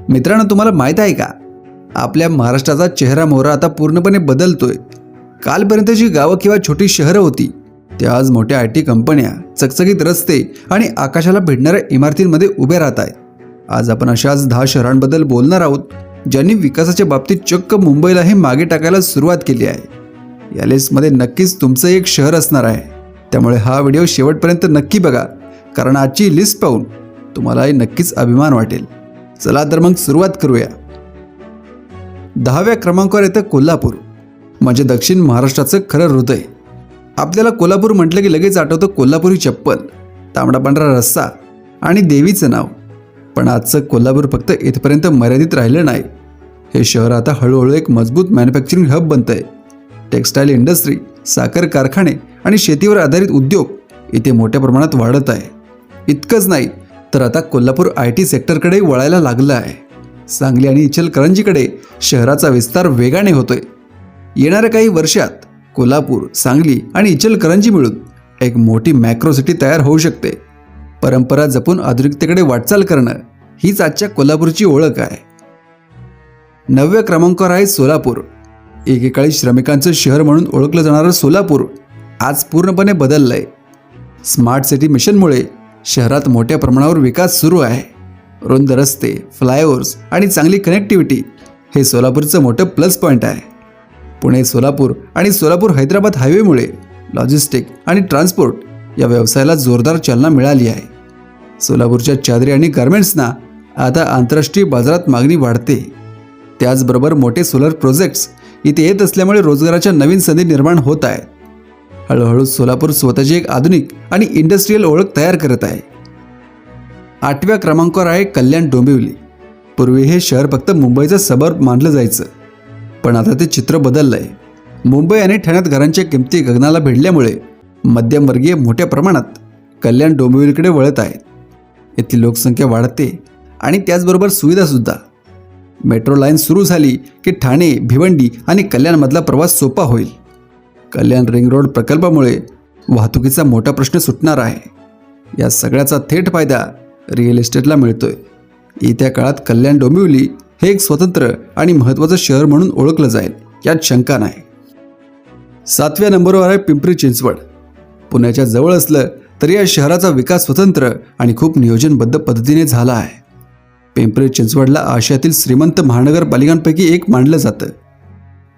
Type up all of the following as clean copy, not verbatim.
मित्रांनो, तुम्हाला माहीत आहे का, आपल्या महाराष्ट्राचा चेहरा मोहरा आता पूर्णपणे बदलतोय. कालपर्यंत जी गावं किंवा छोटी शहरं होती त्या आज मोठ्या IT कंपन्या, चकचकीत रस्ते आणि आकाशाला भिडणाऱ्या इमारतींमध्ये उभे राहत आहेत. आज आपण अशाच 10 शहरांबद्दल बोलणार आहोत ज्यांनी विकासाच्या बाबतीत चक्क मुंबईलाही मागे टाकायला सुरुवात केली आहे. या लिस्टमध्ये नक्कीच तुमचं एक शहर असणार आहे. त्यामुळे हा व्हिडिओ शेवटपर्यंत नक्की बघा, कारण आजची लिस्ट पाहून तुम्हालाही नक्कीच अभिमान वाटेल. चला तर मग सुरुवात करूया. 10व्या क्रमांकावर येतं कोल्हापूर, म्हणजे दक्षिण महाराष्ट्राचं खरं हृदय. आपल्याला कोल्हापूर म्हटलं की लगेच आठवतं कोल्हापुरी चप्पल, तांबडा पांढरा रस्सा आणि देवीचं नाव. पण आजचं कोल्हापूर फक्त इथपर्यंत मर्यादित राहिलं नाही. हे शहर आता हळूहळू एक मजबूत मॅन्युफॅक्चरिंग हब बनतंय. टेक्स्टाईल इंडस्ट्री, साखर कारखाने आणि शेतीवर आधारित उद्योग इथे मोठ्या प्रमाणात वाढत आहे. इतकंच नाही तर आता कोल्हापूर IT सेक्टरकडे वळायला लागलं आहे. सांगली आणि इचलकरंजीकडे शहराचा विस्तार वेगाने होतोय. येणाऱ्या काही वर्षात कोल्हापूर, सांगली आणि इचलकरंजी मिळून एक मोठी मॅक्रो सिटी तयार होऊ शकते. परंपरा जपून आधुनिकतेकडे वाटचाल करणं हीच आजच्या कोल्हापूरची ओळख आहे. 9व्या क्रमांकावर आहे सोलापूर. एकेकाळी श्रमिकांचं शहर म्हणून ओळखलं जाणारं सोलापूर आज पूर्णपणे बदललंय. स्मार्ट सिटी मिशनमुळे शहरात मोठ्या प्रमाणावर विकास सुरू आहे. रुंद रस्ते, फ्लायओव्हर्स आणि चांगली कनेक्टिव्हिटी हे सोलापूरचं मोठं प्लस पॉईंट आहे. पुणे सोलापूर आणि सोलापूर हैदराबाद हायवेमुळे लॉजिस्टिक आणि ट्रान्सपोर्ट या व्यवसायाला जोरदार चालना मिळाली आहे. सोलापूरच्या चादरी आणि गार्मेंट्सना आता आंतरराष्ट्रीय बाजारात मागणी वाढते. त्याचबरोबर मोठे सोलर प्रोजेक्ट्स इथे येत असल्यामुळे रोजगाराच्या नवीन संधी निर्माण होत आहेत. हळूहळू सोलापूर स्वतःची एक आधुनिक आणि इंडस्ट्रीयल ओळख तयार करत आहे. 8व्या क्रमांकावर आहे कल्याण डोंबिवली. पूर्वी हे शहर फक्त मुंबईचं सबर्ब मानलं जायचं, पण आता ते चित्र बदललंय. मुंबई आणि ठाण्यात घरांच्या किमती गगनाला भिडल्यामुळे मध्यमवर्गीय मोठ्या प्रमाणात कल्याण डोंबिवलीकडे वळत आहेत. येथील लोकसंख्या वाढते आणि त्याचबरोबर सुविधासुद्धा. मेट्रो लाईन सुरू झाली की ठाणे, भिवंडी आणि कल्याणमधला प्रवास सोपा होईल. कल्याण रिंग रोड प्रकल्पामुळे वाहतुकीचा मोठा प्रश्न सुटणार आहे. या सगळ्याचा थेट फायदा रिअल इस्टेटला मिळतोय. येत्या काळात कल्याण डोंबिवली हे एक स्वतंत्र आणि महत्त्वाचं शहर म्हणून ओळखलं जाईल, यात शंका नाही. 7व्या नंबरवर आहे पिंपरी चिंचवड. पुण्याच्या जवळ असलं तरी या शहराचा विकास स्वतंत्र आणि खूप नियोजनबद्ध पद्धतीने झाला आहे. पिंपरी चिंचवडला आशियातील श्रीमंत महानगरपालिकांपैकी एक मानलं जातं.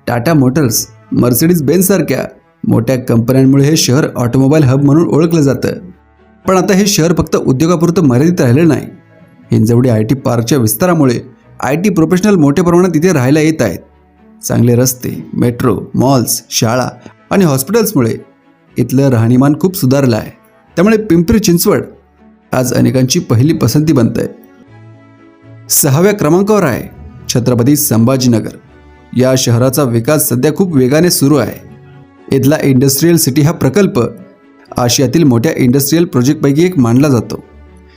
टाटा मोटर्स, मर्सिडीज बेन्झ सारख्या मोठ्या कंपन्यांमुळे हे शहर ऑटोमोबाईल हब म्हणून ओळखलं जातं. पण आता हे शहर फक्त उद्योगापुरतं मर्यादित राहिलं नाही. हिंजवडी IT पार्कच्या विस्तारामुळे IT प्रोफेशनल मोठ्या प्रमाणात इथे राहायला येत आहेत. चांगले रस्ते, मेट्रो, मॉल्स, शाळा आणि हॉस्पिटल्समुळे इथलं राहणीमान खूप सुधारलं आहे. त्यामुळे पिंपरी चिंचवड आज अनेकांची पहिली पसंती बनत आहे. 6व्या क्रमांकावर आहे छत्रपती संभाजीनगर. या शहराचा विकास सध्या खूप वेगाने सुरू आहे. इथला इंडस्ट्रीयल सिटी हा प्रकल्प आशियातील मोठ्या इंडस्ट्रीयल प्रोजेक्टपैकी एक मानला जातो.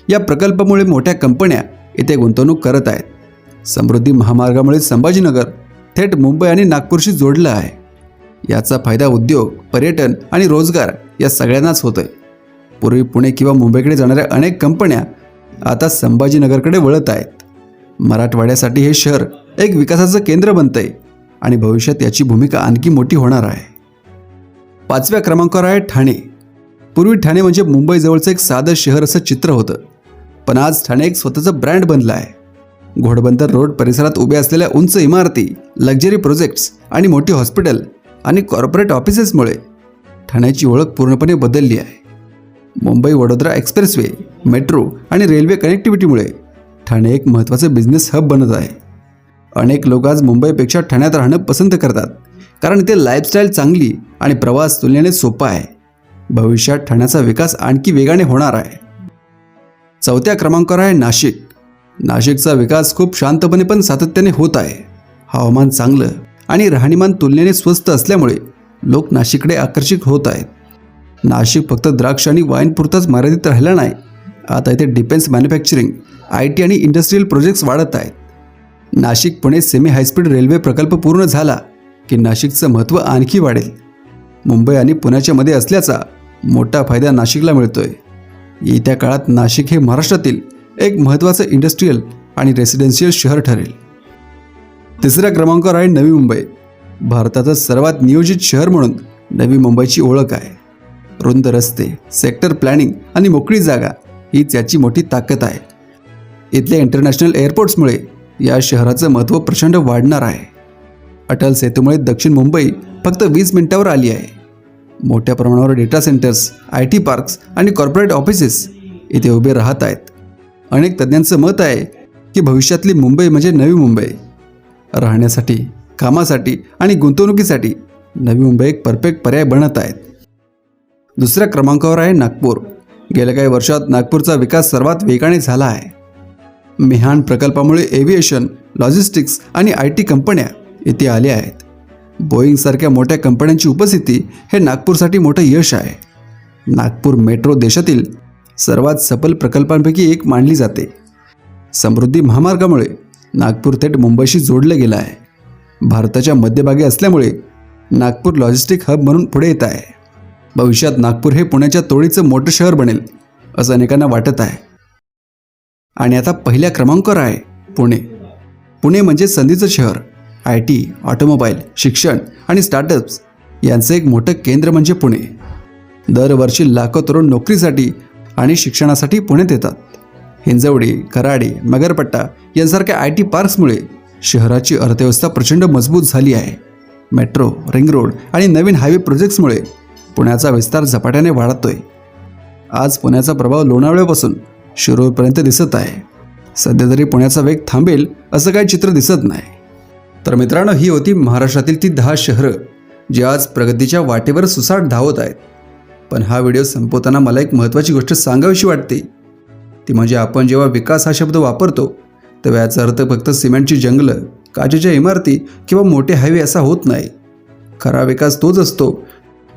या प्रकल्पामुळे मोठ्या कंपन्या इथे गुंतवणूक करत आहेत. समृद्धी महामार्गामुळे संभाजीनगर थेट मुंबई आणि नागपूरशी जोडलं आहे. याचा फायदा उद्योग, पर्यटन आणि रोजगार या सगळ्यांनाच होतोय. पूर्वी पुणे किंवा मुंबईकडे जाणाऱ्या अनेक कंपन्या आता संभाजीनगरकडे वळत आहेत. मराठवाड्यासाठी हे शहर एक विकासाचं केंद्र बनतंय आणि भविष्यात याची भूमिका आणखी मोठी होणार आहे. 5व्या क्रमांकावर आहे ठाणे. पूर्वी ठाणे म्हणजे मुंबईजवळचं एक साधं शहर असं चित्र होतं, पण आज ठाणे एक स्वतःचं ब्रँड बनलं आहे. घोडबंदर रोड परिसरात उभ्या असलेल्या उंच इमारती, लक्झरी प्रोजेक्ट्स आणि मोठी हॉस्पिटल आणि कॉर्पोरेट ऑफिसेसमुळे ठाण्याची ओळख पूर्णपणे बदलली आहे. मुंबई वडोदरा एक्सप्रेसवे, मेट्रो आणि रेल्वे कनेक्टिव्हिटीमुळे ठाणे एक महत्त्वाचं बिझनेस हब बनत आहे. अनेक लोक आज मुंबईपेक्षा ठाण्यात राहणं पसंत करतात, कारण इथे लाईफस्टाईल चांगली आणि प्रवास तुलनेने सोपा आहे. भविष्यात ठाण्याचा विकास आणखी वेगाने होणार आहे. 4थ्या क्रमांकावर आहे नाशिक. नाशिकचा विकास खूप शांतपणे पण सातत्याने होत आहे. हवामान चांगलं आणि राहणीमान तुलनेने स्वस्त असल्यामुळे लोक नाशिककडे आकर्षित होत आहेत. नाशिक फक्त द्राक्ष आणि वाईनपुरताच मर्यादित राहिला नाही. आता इथे डिफेन्स, मॅन्युफॅक्चरिंग, IT आणि इंडस्ट्रीयल प्रोजेक्ट्स वाढत आहेत. Nashik Pune semi high speed railway प्रकल्प पूर्ण झाला की नाशिकचं महत्त्व आणखी वाढेल. मुंबई आणि पुण्याच्या मध्ये असल्याचा मोठा फायदा नाशिकला मिळतोय. येत्या काळात नाशिक हे महाराष्ट्रातील एक महत्त्वाचं इंडस्ट्रीयल आणि रेसिडेन्शियल शहर ठरेल. तिसऱ्या क्रमांकावर आहे नवी मुंबई. भारताचं सर्वात नियोजित शहर म्हणून नवी मुंबईची ओळख आहे. रुंद रस्ते, सेक्टर प्लॅनिंग आणि मोकळी जागा हीच याची मोठी ताकद आहे. इथल्या इंटरनॅशनल एअरपोर्ट्समुळे या शहराचं महत्त्व प्रचंड वाढणार आहे. अटल सेतूमुळे दक्षिण मुंबई फक्त 20 मिनिटावर आली आहे. मोठ्या प्रमाणावर डेटा सेंटर्स, IT पार्क्स आणि कॉर्पोरेट ऑफिसेस इथे उभे राहत आहेत. अनेक तज्ज्ञांचं मत आहे की भविष्यातली मुंबई म्हणजे नवी मुंबई. राहण्यासाठी, कामासाठी आणि गुंतवणुकीसाठी नवी मुंबई एक परफेक्ट पर्याय बनत आहेत. दुसऱ्या क्रमांकावर आहे नागपूर. गेल्या काही वर्षात नागपूरचा विकास सर्वात वेगाने झाला आहे. मिहान प्रकल्पामुळे एव्हिएशन, लॉजिस्टिक्स आणि IT कंपन्या इथे आल्या आहेत. बोईंगसारख्या मोठ्या कंपन्यांची उपस्थिती हे नागपूरसाठी मोठं यश आहे. नागपूर मेट्रो देशातील सर्वात सफल प्रकल्पांपैकी एक मानली जाते. समृद्धी महामार्गामुळे नागपूर थेट मुंबईशी जोडलं गेलं आहे. भारताच्या मध्यभागी असल्यामुळे नागपूर लॉजिस्टिक हब म्हणून पुढे येत आहे. भविष्यात नागपूर हे पुण्याच्या तोडीचं मोठं शहर बनेल असं अनेकांना वाटत आहे. आणि आता पहिल्या क्रमांकावर आहे पुणे. पुणे म्हणजे संधीचं शहर. IT, ऑटोमोबाईल, शिक्षण आणि स्टार्टअप्स यांचं एक मोठं केंद्र म्हणजे पुणे. दरवर्षी लाखो तरुण नोकरीसाठी आणि शिक्षणासाठी पुण्यात येतात. हिंजवडी, कराडी, मगरपट्टा यांसारख्या IT पार्क्समुळे शहराची अर्थव्यवस्था प्रचंड मजबूत झाली आहे. मेट्रो, रिंग रोड आणि नवीन हायवे प्रोजेक्ट्समुळे पुण्याचा विस्तार झपाट्याने वाढतोय. आज पुण्याचा प्रभाव लोणावळ्यापासून शिरूरपर्यंत दिसत आहे. सध्या तरी पुण्याचा वेग थांबेल असं काही चित्र दिसत नाही. तर मित्रांनो, ही होती महाराष्ट्रातील ती 10 शहरं जी आज प्रगतीच्या वाटेवर सुसाट धावत आहेत. पण हा व्हिडिओ संपवताना मला एक महत्त्वाची गोष्ट सांगावीशी वाटते. ती म्हणजे आपण जेव्हा विकास हा शब्द वापरतो तेव्हा याचा अर्थ फक्त सिमेंटची जंगलं, काचेच्या इमारती किंवा मोठे हायवे असा होत नाही. खरा विकास तोच असतो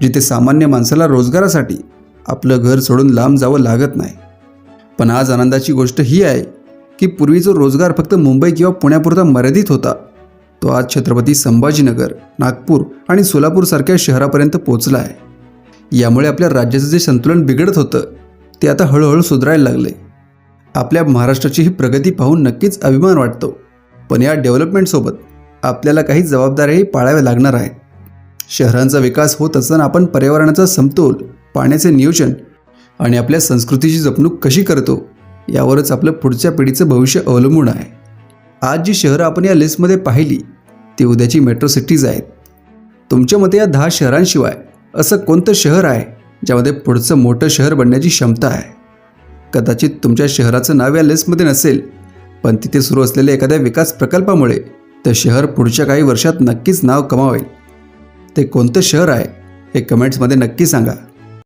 जिथे सामान्य माणसाला रोजगारासाठी आपलं घर सोडून लांब जावं लागत नाही. पण आज आनंदाची गोष्ट ही आहे की पूर्वी जो रोजगार फक्त मुंबई किंवा पुण्यापुरता मर्यादित होता तो आज छत्रपती संभाजीनगर, नागपूर आणि सोलापूरसारख्या शहरापर्यंत पोहोचला आहे. यामुळे आपल्या राज्याचं जे संतुलन बिघडत होतं ते आता हळूहळू सुधारायला लागले. आपल्या महाराष्ट्राची ही प्रगती पाहून नक्कीच अभिमान वाटतो. पण या डेव्हलपमेंटसोबत आपल्याला काही जबाबदाऱ्याही पाळाव्या लागणार आहेत. शहरांचा विकास होत असताना आपण पर्यावरणाचा समतोल, पाण्याचे नियोजन आणि आपल्या संस्कृतीची जपणूक कशी करतो यावरच आपलं पुढच्या पिढीचं भविष्य अवलंबून आहे. आज जी शहरं आपण या लिस्टमध्ये पाहिली ती उद्याची मेट्रो सिटीज आहेत. तुमच्या मते या 10 शहरांशिवाय असं कोणतं शहर आहे ज्यामध्ये पुढचं मोठं शहर बनण्याची क्षमता आहे? कदाचित तुमच्या शहराचं नाव या लिस्टमध्ये नसेल, पण तिथे सुरू असलेल्या एखाद्या विकास प्रकल्पामुळे ते शहर पुढच्या काही वर्षात नक्कीच नाव कमावेल. ते कोणतं शहर आहे हे कमेंट्समध्ये नक्की सांगा.